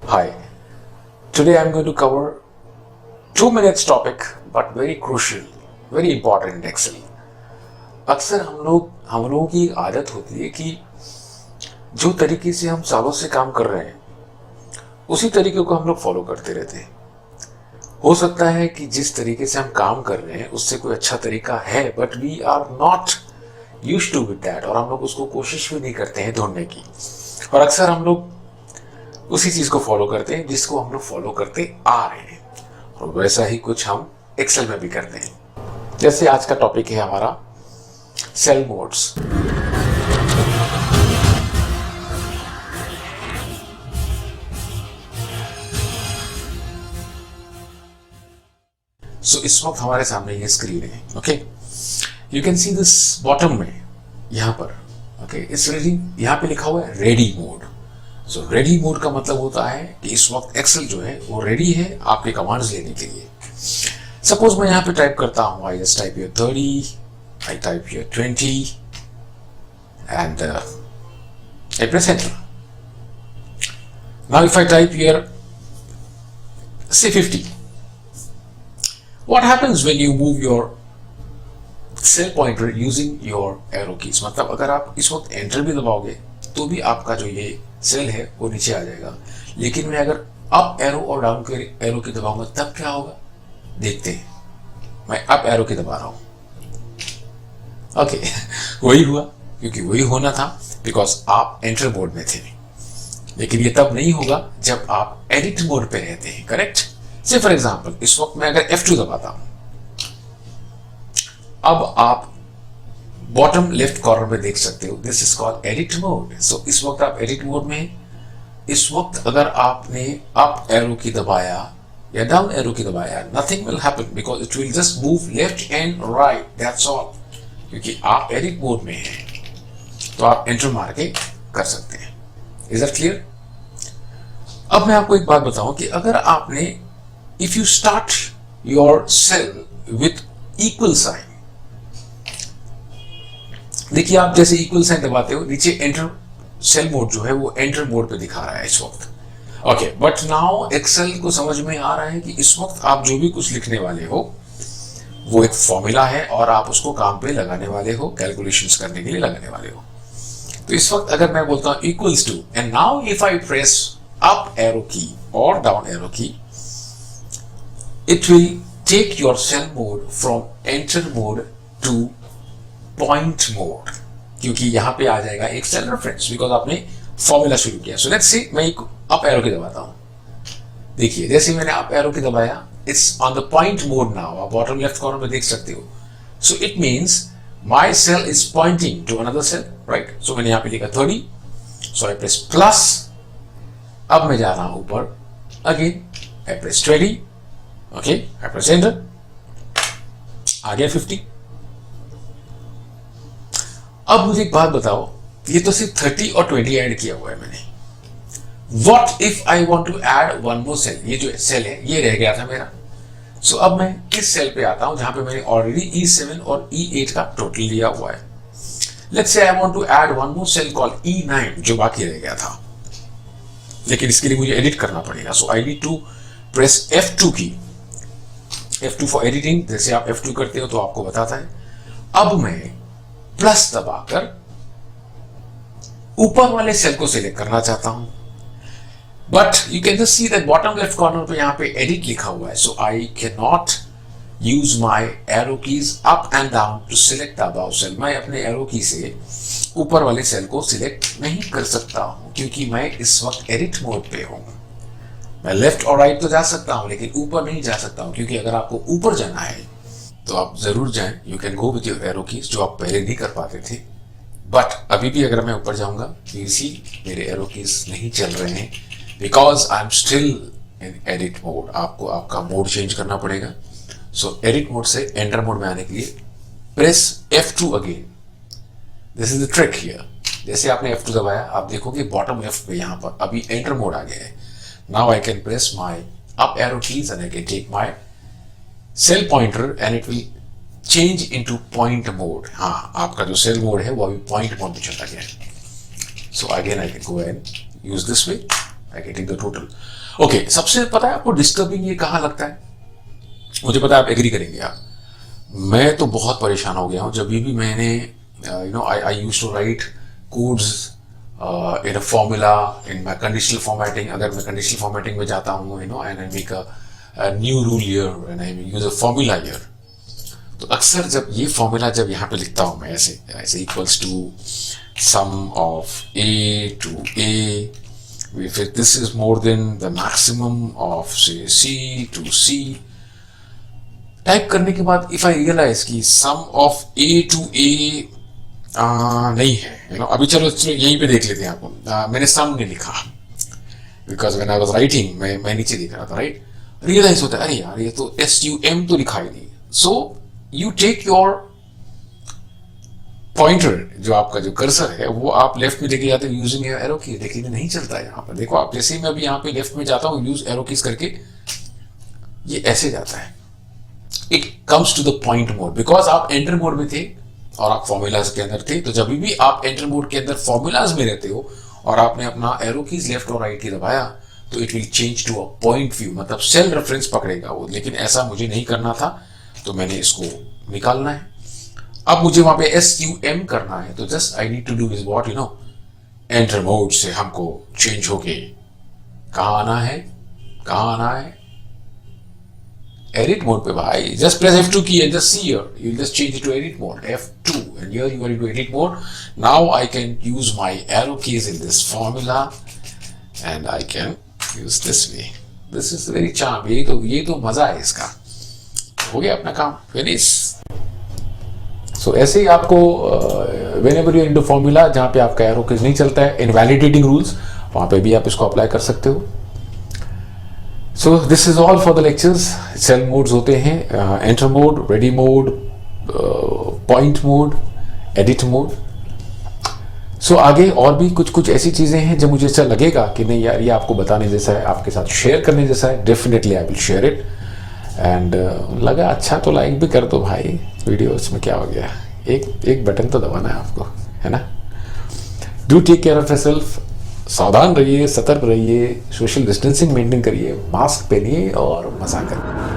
Hi, today I'm going to cover 2 minutes topic but very crucial, very important in Excel. अक्सर हम लोगों की एक आदत होती है कि जो तरीके से हम सालों से काम कर रहे हैं उसी तरीके को हम लोग फॉलो करते रहते हैं। हो सकता है कि जिस तरीके से हम काम कर रहे हैं उससे कोई अच्छा तरीका है but we are not used to with that, और हम लोग उसको कोशिश भी नहीं करते हैं ढूंढने की, और अक्सर हम लोग उसी चीज को फॉलो करते हैं जिसको हम लोग फॉलो करते आ रहे हैं, और वैसा ही कुछ हम एक्सेल में भी करते हैं। जैसे आज का टॉपिक है हमारा सेल मोड्स। सो इस वक्त हमारे सामने ये स्क्रीन है। Okay, you can see this bottom में यहां पर। ओके, इस रेडी यहां पे लिखा हुआ है ready mode. So ready mode का मतलब होता है कि इस वक्त एक्सेल जो है वो रेडी है आपके कमांड्स लेने के लिए। सपोज मैं यहां पे टाइप करता हूं, I just type here 30, I type here 20 and I press enter. Now if I type here say 50, what happens when you move your cell pointer using your arrow keys? मतलब अगर आप इस वक्त एंटर भी दबाओगे तो भी आपका जो ये सेल है वो नीचे आ जाएगा, लेकिन मैं अगर अप एरो और डाउन के एरो की दबाऊंगा तब क्या होगा देखते हैं। मैं अप एरो की दबा रहा हूं। ओके, वही हुआ क्योंकि वही होना था बिकॉज आप एंटर मोड में थे, लेकिन ये तब नहीं होगा जब आप एडिट मोड पे रहते हैं। करेक्ट। से फॉर एग्जांपल इस वक्त मैं अगर F2 दबाता हूं, अब आप बॉटम लेफ्ट कॉर्नर में देख सकते हो, this is called edit mode. So इस वक्त आप एडिट मोड में हैं। इस वक्त अगर आपने अप एरो की दबाया या डाउन एरो की दबाया, nothing will happen because it will just move left and right, that's all, क्योंकि आप एडिट मोड में हैं। तो आप एंटर मार के कर सकते हैं। Is that clear? अब मैं आपको एक बात बताऊं कि अगर आपने if you start your cell with equal sign, देखिए आप जैसे इक्वल साइन दबाते हो नीचे एंटर सेल मोड जो है वो एंटर मोड पे दिखा रहा है इस वक्त। ओके, बट नाउ एक्सेल को समझ में आ रहा है कि इस वक्त आप जो भी कुछ लिखने वाले हो वो एक फॉर्मूला है और आप उसको काम पे लगाने वाले हो, कैलकुलेशंस करने के लिए लगाने वाले हो। तो इस वक्त अगर मैं बोलता हूं equals to, and now if I press up arrow key और down arrow key, it will take your cell mode from enter mode to point mode, क्योंकि यहां पे आ जाएगा एक सेल रेफरेंस बिकॉज आपने फॉर्मूला शुरू किया। सो लेट्स सी मैं अप एरो की दबाता हूं। देखिए जैसे मैंने अप एरो की दबाया, it's on the point mode now. आप बॉटम लेफ्ट कॉर्नर में देख सकते हो। So it means my cell is pointing to another cell, right. सो मैंने यहां पे लिखा 30, सो आई प्रेस प्लस। अब मैं जा रहा हूं ऊपर, again I press 20, okay, I press enter, आ गया 50। अब मुझे एक बात बताओ, ये तो सिर्फ 30 और 20 ऐड किया हुआ है मैंने। What if I want to add one more cell? ये जो सेल है ये रह गया था मेरा। सो अब मैं इस सेल पे आता हूं जहां पे मैंने ऑलरेडी E7 और E8 का टोटल लिया हुआ है। Let's say I want to add one more cell called E9 जो बाकी रह गया था, लेकिन इसके लिए मुझे एडिट करना पड़ेगा। So I need to press F2 key, F2 for editing. जैसे आप F2 करते हो तो आपको बताता है। अब मैं प्लस दबाकर ऊपर वाले सेल को सिलेक्ट करना चाहता हूं, but you can just see that bottom left corner पे यहां पे एडिट लिखा हुआ है। So I can not use my arrow keys up and down to select the above cell. मैं अपने एरो की से ऊपर वाले सेल को सिलेक्ट नहीं कर सकता हूं क्योंकि मैं इस वक्त एडिट मोड पे हूं। मैं लेफ्ट और राइट तो जा सकता हूं लेकिन ऊपर नहीं जा सकता हूं, क्योंकि अगर आपको ऊपर जाना है तो आप जरूर जाएं। You can go with your arrow keys, जो आप पहले नहीं कर पाते थे। बट अभी भी अगर मैं ऊपर जाऊंगा तो यू सी मेरे एरो कीज नहीं चल रहे हैं because I am still in edit mode. आपको आपका मोड चेंज करना पड़ेगा। सो एडिट मोड से एंटर मोड में आने के लिए press F2 again. This is the trick here. जैसे आपने F2 दबाया, आप देखोगे बॉटम लेफ्ट पे यहां पर अभी एंटर मोड आ गया है। Now I can press my up arrow keys and I can take my cell pointer and it will change into point mode. हाँ, आपका जो cell mode है वो अभी point mode में चला गया है। So again I can go and use this way getting the total. Okay, सबसे पता है आपको डिस्टर्बिंग ये कहाँ लगता है? मुझे पता है आप एग्री करेंगे आप। मैं तो बहुत परेशान हो गया हूँ जब भी मैंने I used to write codes in a formula in my conditional formatting. अगर मैं कंडीशनल फॉर्मेटिंग में जाता हूँ and I make a new rule here and I use a formula here, तो अक्सर जब ये फॉर्मूला जब यहाँ पे लिखता हूँ मैं ऐसे equals to sum of A to A, if this is more than the maximum of say C to C, type करने के बाद इफ आई रियलाइज कि सम ऑफ A to A नहीं है, अभी चलो यहीं पे देख लेते हैं आपको। मैंने सम नहीं लिखा because when I was writing मैं नीचे देख रहा था, राइट। रियलाइज होता है अरे यार ये तो SUM तो लिखा ही नहीं। So you take your pointer, जो आपका जो कर्सर है वो आप लेफ्ट में लेके जाते हैं यूजिंग एरो की। लेकिन नहीं चलता है यहाँ पर, देखो आप जैसे ही मैं अभी यहाँ पे लेफ्ट में जाता हूँ यूज एरो कीज करके, ये ऐसे जाता है। It comes to the point mode because आप एंटर मोड में थे और आप फॉर्मूलाज के अंदर थे। तो जब भी आप एंटर मोड के अंदर फॉर्मूलाज में रहते हो और आपने अपना एरो कीज लेफ्ट और राइट की दबाया तो it will change to a point view, मतलब सेल रेफरेंस पकड़ेगा वो। लेकिन ऐसा मुझे नहीं करना था तो मैंने इसको निकालना है। अब मुझे वहां पे SUM करना है तो just I need to do is what enter mode से हमको चेंज होके कहां आना है, एडिट मोड पे भाई। Just press F2 key and just see here you will just change it to edit mode F2 and here you are into edit mode. Now I can use my arrow keys in this formula and I can use this way. This is very charm. ये तो मजा है इसका। हो गया अपना काम, finish. सो ऐसे ही आपको व्हेनेवर यू इनटू फॉर्मूला जहां पे आपका एरो कीज नहीं चलता है, इनवैलिडेटिंग रूल्स, वहां पे भी आप इसको अप्लाई कर सकते हो। So this is all for the lectures. Cell modes होते हैं enter mode, ready mode, point mode, edit mode. So आगे और भी कुछ ऐसी चीजें हैं जब मुझे ऐसा लगेगा कि नहीं यार ये आपको बताने जैसा है, आपके साथ शेयर करने जैसा है, definitely I will share it. And लगा अच्छा तो लाइक भी कर दो भाई वीडियो, इसमें क्या हो गया, एक बटन तो दबाना है आपको, है ना। Do take care of yourself, सावधान रहिए, सतर्क रहिए, सोशल डिस्टेंसिंग मेंटेन करिए, मास्क पहनिए और मजा करिए।